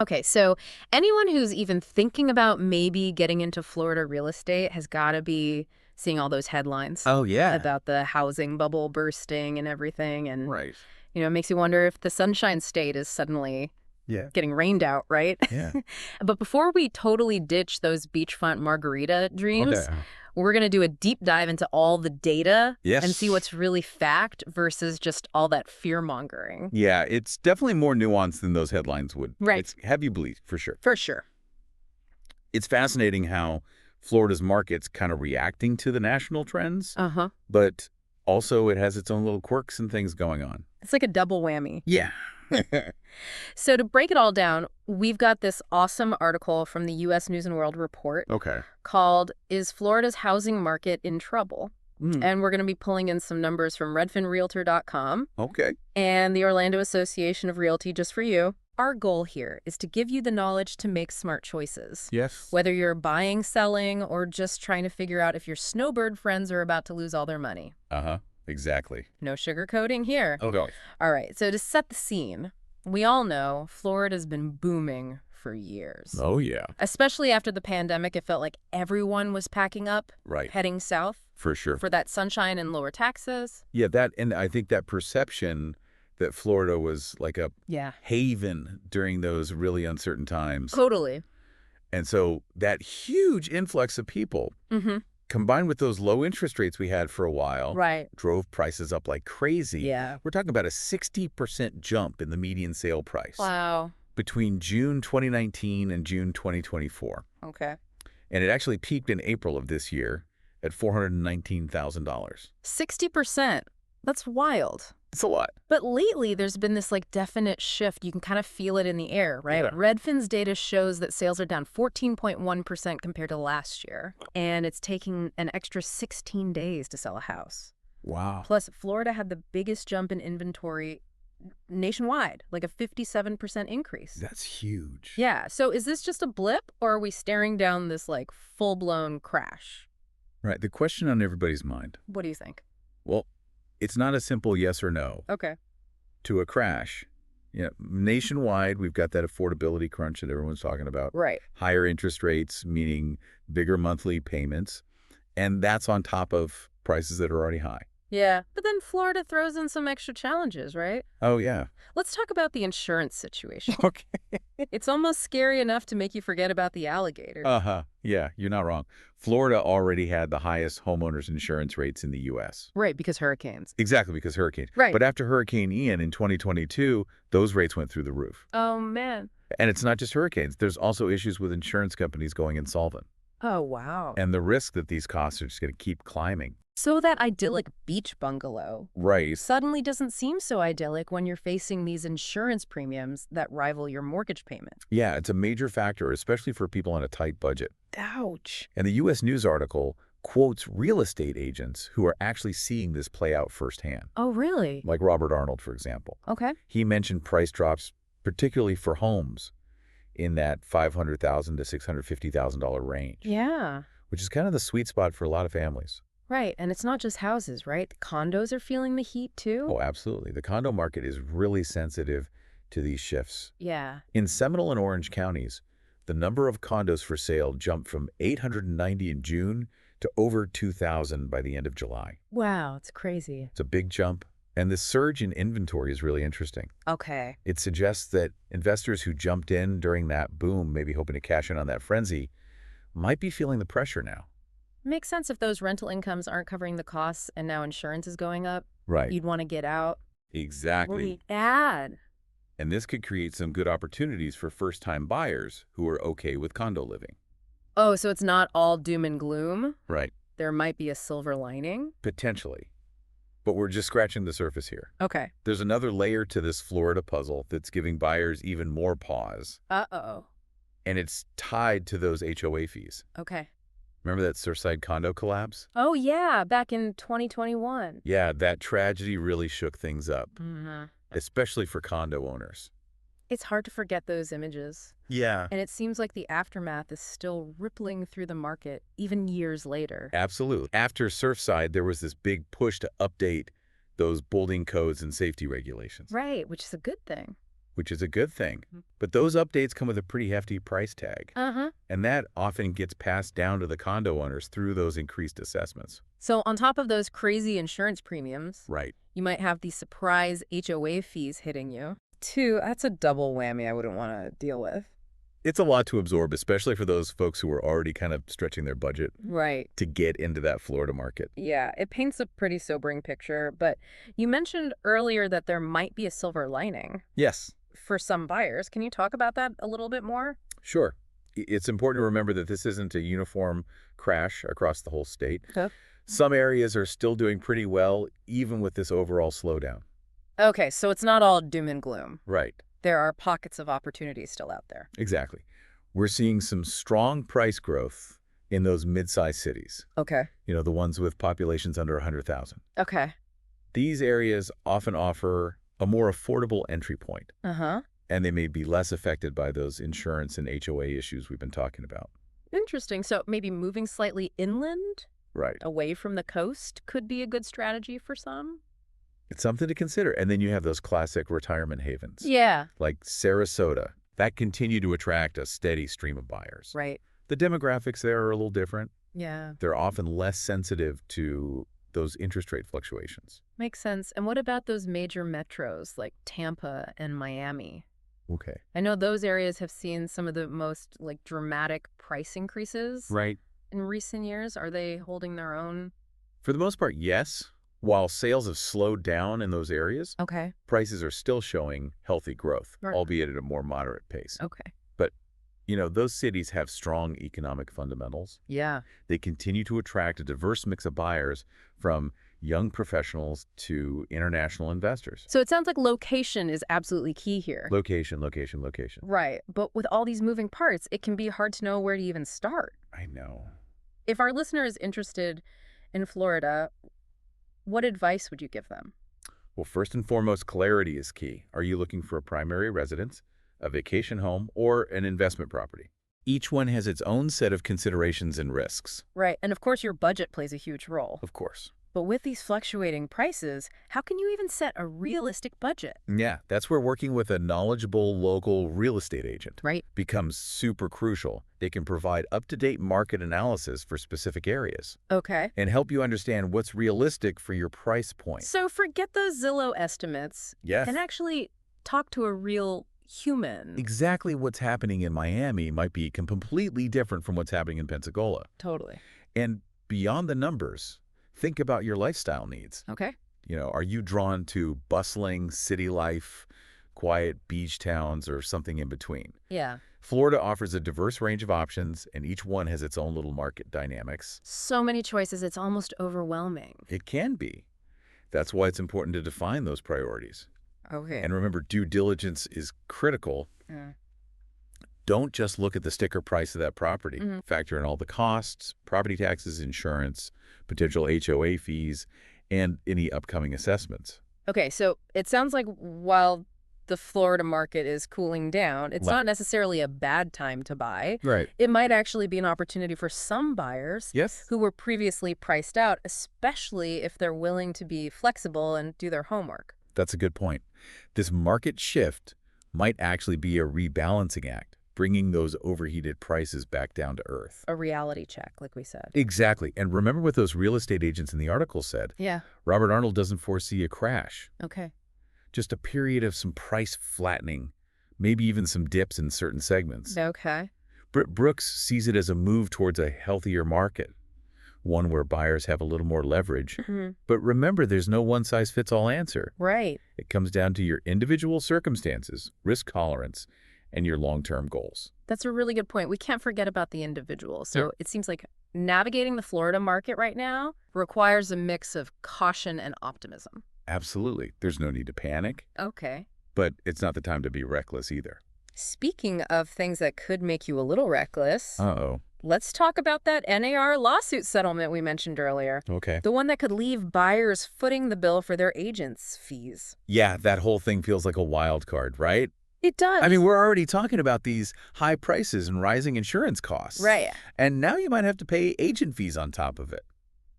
Okay, so anyone who's even thinking about maybe getting into Florida real estate has got to be seeing all those headlines Oh, yeah. about the housing bubble bursting and everything. And, Right. it makes you wonder if the Sunshine State is suddenly Yeah. getting rained out, right? Yeah. But before we totally ditch those beachfront margarita dreams, Okay. we're going to do a deep dive into all the data and see Yes. what's really fact versus just all that fear mongering. Yeah, it's definitely more nuanced than those headlines would. Right. It's heavy bleed, for sure. For sure. It's fascinating how Florida's market's kind of reacting to the national trends, Uh-huh. but also it has its own little quirks and things going on. It's like a double whammy. Yeah. So to break it all down, we've got this awesome article from the U.S. News and World Report Okay. called "Is Florida's Housing Market in Trouble?" Mm, And we're going to be pulling in some numbers from redfinrealtor.com okay. and the Orlando Association of Realty just for you. Our goal here is to give you the knowledge to make smart choices. Yes. Whether you're buying, selling, or just trying to figure out if your snowbird friends are about to lose all their money. Uh-huh. Exactly. No sugarcoating here. Okay. All right, so to set the scene, we all know Florida's been booming for years. Oh, yeah. Especially after the pandemic, it felt like everyone was packing up, Right. heading south For sure. for that sunshine and lower taxes. Yeah, and I think that perception that Florida was like a Yeah. haven during those really uncertain times. Totally. And so that huge influx of people, Mm-hmm. combined with those low interest rates we had for a while, Right. drove prices up like crazy. Yeah. We're talking about a 60% jump in the median sale price Wow. between June 2019 and June 2024. Okay. And it actually peaked in April of this year at $419,000. 60%. That's wild. It's a lot. But lately, there's been this definite shift. You can kind of feel it in the air, right? Yeah. Redfin's data shows that sales are down 14.1% compared to last year, and it's taking an extra 16 days to sell a house. Wow. Plus, Florida had the biggest jump in inventory nationwide, like a 57% increase. That's huge. Yeah, so is this just a blip, or are we staring down this full-blown crash? Right. The question on everybody's mind. What do you think? Well, it's not a simple yes or no Okay. to a crash. Nationwide, we've got that affordability crunch that everyone's talking about. Right. Higher interest rates, meaning bigger monthly payments. And that's on top of prices that are already high. Yeah, but then Florida throws in some extra challenges, right? Oh, yeah. Let's talk about the insurance situation. Okay. It's almost scary enough to make you forget about the alligator. Uh-huh. Yeah, you're not wrong. Florida already had the highest homeowners insurance rates in the U.S. Right, because hurricanes. Exactly, because hurricanes. Right. But after Hurricane Ian in 2022, those rates went through the roof. Oh, man. And it's not just hurricanes. There's also issues with insurance companies going insolvent. Oh, wow. And the risk that these costs are just going to keep climbing. So that idyllic beach bungalow Right. suddenly doesn't seem so idyllic when you're facing these insurance premiums that rival your mortgage payment. Yeah, it's a major factor, especially for people on a tight budget. Ouch. And the U.S. News article quotes real estate agents who are actually seeing this play out firsthand, Oh, really? like Robert Arnold, for example. Okay. He mentioned price drops, particularly for homes, in that $500,000 to $650,000 range, Yeah. which is kind of the sweet spot for a lot of families. Right, and it's not just houses, right? The condos are feeling the heat, too? Oh, absolutely. The condo market is really sensitive to these shifts. Yeah. In Seminole and Orange counties, the number of condos for sale jumped from 890 in June to over 2,000 by the end of July. Wow, it's crazy. It's a big jump, and this surge in inventory is really interesting. Okay. It suggests that investors who jumped in during that boom, maybe hoping to cash in on that frenzy, might be feeling the pressure now. Makes sense if those rental incomes aren't covering the costs and now insurance is going up. Right. You'd want to get out. Exactly. Bad. And this could create some good opportunities for first-time buyers who are okay with condo living. Oh, so it's not all doom and gloom? Right. There might be a silver lining? Potentially. But we're just scratching the surface here. Okay. There's another layer to this Florida puzzle that's giving buyers even more pause, Uh-oh. and it's tied to those HOA fees. Okay. Remember that Surfside condo collapse? Oh, yeah, back in 2021. Yeah, that tragedy really shook things up, Mm-hmm. especially for condo owners. It's hard to forget those images. Yeah. And it seems like the aftermath is still rippling through the market, even years later. Absolutely. After Surfside, there was this big push to update those building codes and safety regulations. Right, which is a good thing. which is a good thing. Mhm. But those updates come with a pretty hefty price tag. Uh-huh. And that often gets passed down to the condo owners through those increased assessments. So on top of those crazy insurance premiums, Right. you might have the surprise HOA fees hitting you. Too, that's a double whammy I wouldn't want to deal with. It's a lot to absorb, especially for those folks who are already kind of stretching their budget Right. to get into that Florida market. Yeah, it paints a pretty sobering picture, but you mentioned earlier that there might be a silver lining Yes, for some buyers. Can you talk about that a little bit more? sure. It's important to remember that this isn't a uniform crash across the whole state. Okay. Some areas are still doing pretty well, even with this overall slowdown. Okay, so it's not all doom and gloom. Right. There are pockets of opportunity still out there. Exactly. We're seeing some strong price growth in those mid-sized cities, Okay. the ones with populations under 100,000. Okay. These areas often offer a more affordable entry point, Uh-huh. and they may be less affected by those insurance and HOA issues we've been talking about. Interesting. So maybe moving slightly inland, Right. away from the coast, could be a good strategy for some? It's something to consider. And then you have those classic retirement havens, Yeah. like Sarasota, that continue to attract a steady stream of buyers. Right. The demographics there are a little different. Yeah. They're often less sensitive to those interest rate fluctuations. Makes sense. And what about those major metros like Tampa and Miami? Okay. I know those areas have seen some of the most dramatic price increases Right. in recent years. Are they holding their own? For the most part, yes. While sales have slowed down in those areas, Okay. prices are still showing healthy growth, Right. albeit at a more moderate pace. Okay. But, those cities have strong economic fundamentals. Yeah. They continue to attract a diverse mix of buyers from young professionals to international investors. So it sounds like location is absolutely key here. Location, location, location. Right. But with all these moving parts, it can be hard to know where to even start. I know. If our listener is interested in Florida, what advice would you give them? Well, first and foremost, clarity is key. Are you looking for a primary residence, a vacation home, or an investment property? Each one has its own set of considerations and risks. Right. And of course, your budget plays a huge role. Of course. But with these fluctuating prices, how can you even set a realistic budget? Yeah, that's where working with a knowledgeable local real estate agent Right. becomes super crucial. They can provide up-to-date market analysis for specific areas Okay. and help you understand what's realistic for your price point. So forget those Zillow estimates Yes. and actually talk to a real human. Exactly what's happening in Miami might be completely different from what's happening in Pensacola. Totally. And beyond the numbers, think about your lifestyle needs. Okay. Are you drawn to bustling city life, quiet beach towns, or something in between? Yeah. Florida offers a diverse range of options, and each one has its own little market dynamics. So many choices, it's almost overwhelming. It can be. That's why it's important to define those priorities. Okay. And remember, due diligence is critical. Mm. Don't just look at the sticker price of that property. Mhm. Factor in all the costs, property taxes, insurance, potential HOA fees, and any upcoming assessments. Okay, so it sounds like while the Florida market is cooling down, it's not necessarily a bad time to buy. Right. It might actually be an opportunity for some buyers Yes. who were previously priced out, especially if they're willing to be flexible and do their homework. That's a good point. This market shift might actually be a rebalancing act, bringing those overheated prices back down to earth. A reality check, like we said. Exactly. And remember what those real estate agents in the article said. Yeah. Robert Arnold doesn't foresee a crash, Okay. just a period of some price flattening, maybe even some dips in certain segments. Okay. Britt Brooks sees it as a move towards a healthier market, one where buyers have a little more leverage. Hmm. But remember, there's no one-size-fits-all answer. Right. It comes down to your individual circumstances, risk tolerance, and your long-term goals. That's a really good point. We can't forget about the individual. So Yeah. it seems like navigating the Florida market right now requires a mix of caution and optimism. Absolutely. There's no need to panic, Okay. but it's not the time to be reckless either. Speaking of things that could make you a little reckless, Uh-oh. let's talk about that NAR lawsuit settlement we mentioned earlier. Okay. The one that could leave buyers footing the bill for their agents' fees. Yeah, that whole thing feels like a wild card, right? It does. I mean, we're already talking about these high prices and rising insurance costs. Right. And now you might have to pay agent fees on top of it.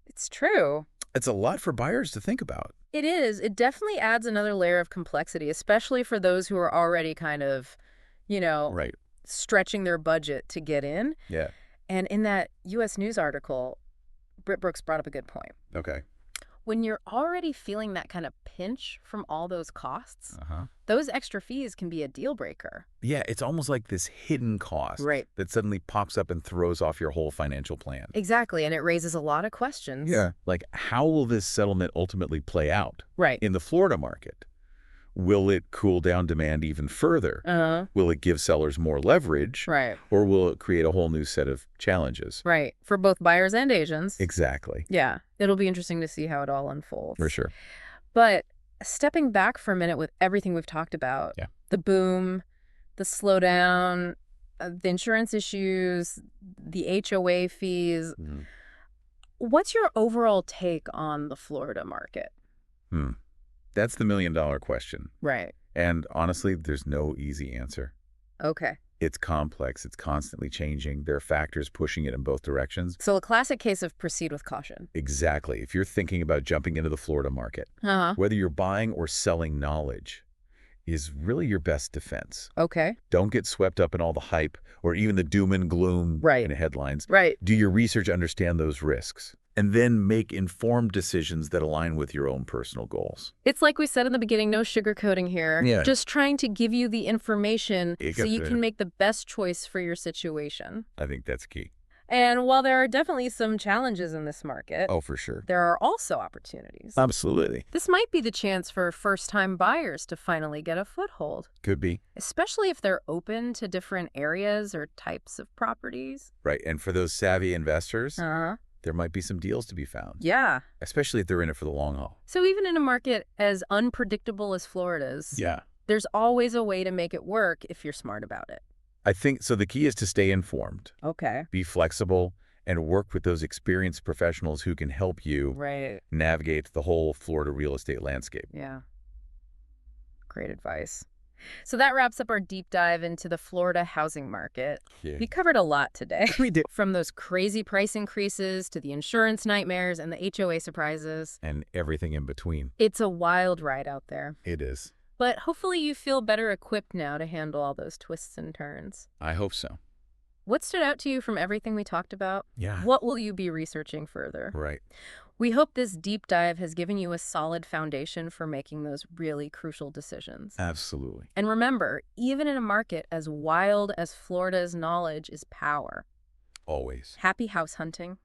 It's true. It's a lot for buyers to think about. It is. It definitely adds another layer of complexity, especially for those who are already kind of, you know, Right. stretching their budget to get in. Yeah. And in that U.S. News article, Britt Brooks brought up a good point. Okay. When you're already feeling that kind of pinch from all those costs, Uh-huh. those extra fees can be a deal breaker. Yeah, it's almost like this hidden cost Right. that suddenly pops up and throws off your whole financial plan. Exactly. And it raises a lot of questions. Like, how will this settlement ultimately play out Right. in the Florida market? Will it cool down demand even further? Uh-huh. Will it give sellers more leverage? Right. Or will it create a whole new set of challenges? Right. For both buyers and agents. Exactly. Yeah. It'll be interesting to see how it all unfolds. For sure. But stepping back for a minute with everything we've talked about, Yeah. the boom, the slowdown, the insurance issues, the HOA fees, what's your overall take on the Florida market? That's the million-dollar question. Right. And honestly, there's no easy answer. Okay. It's complex. It's constantly changing. There are factors pushing it in both directions. So a classic case of proceed with caution. Exactly. If you're thinking about jumping into the Florida market, Uh-huh. whether you're buying or selling knowledge is really your best defense. Okay. Don't get swept up in all the hype or even the doom and gloom Right. in headlines. Right. Do your research, understand those risks, and then make informed decisions that align with your own personal goals. It's like we said in the beginning, no sugarcoating here. Yeah. Just trying to give you the information so you Exactly. can make the best choice for your situation. I think that's key. And while there are definitely some challenges in this market, Oh, for sure. there are also opportunities. Absolutely. This might be the chance for first-time buyers to finally get a foothold, Could be. especially if they're open to different areas or types of properties. Right. And for those savvy investors, Uh-huh. there might be some deals to be found, Yeah. especially if they're in it for the long haul. So even in a market as unpredictable as Florida's, Yeah. there's always a way to make it work if you're smart about it. I think so. The key is to stay informed, Okay. be flexible, and work with those experienced professionals who can help you Right. navigate the whole Florida real estate landscape. Yeah. Great advice. So that wraps up our deep dive into the Florida housing market. Yeah. We covered a lot today. We did. From those crazy price increases to the insurance nightmares and the HOA surprises. And everything in between. It's a wild ride out there. It is. But hopefully you feel better equipped now to handle all those twists and turns. I hope so. What stood out to you from everything we talked about? Yeah. What will you be researching further? Right. We hope this deep dive has given you a solid foundation for making those really crucial decisions. Absolutely. And remember, even in a market as wild as Florida's, knowledge is power. Always. Happy house hunting.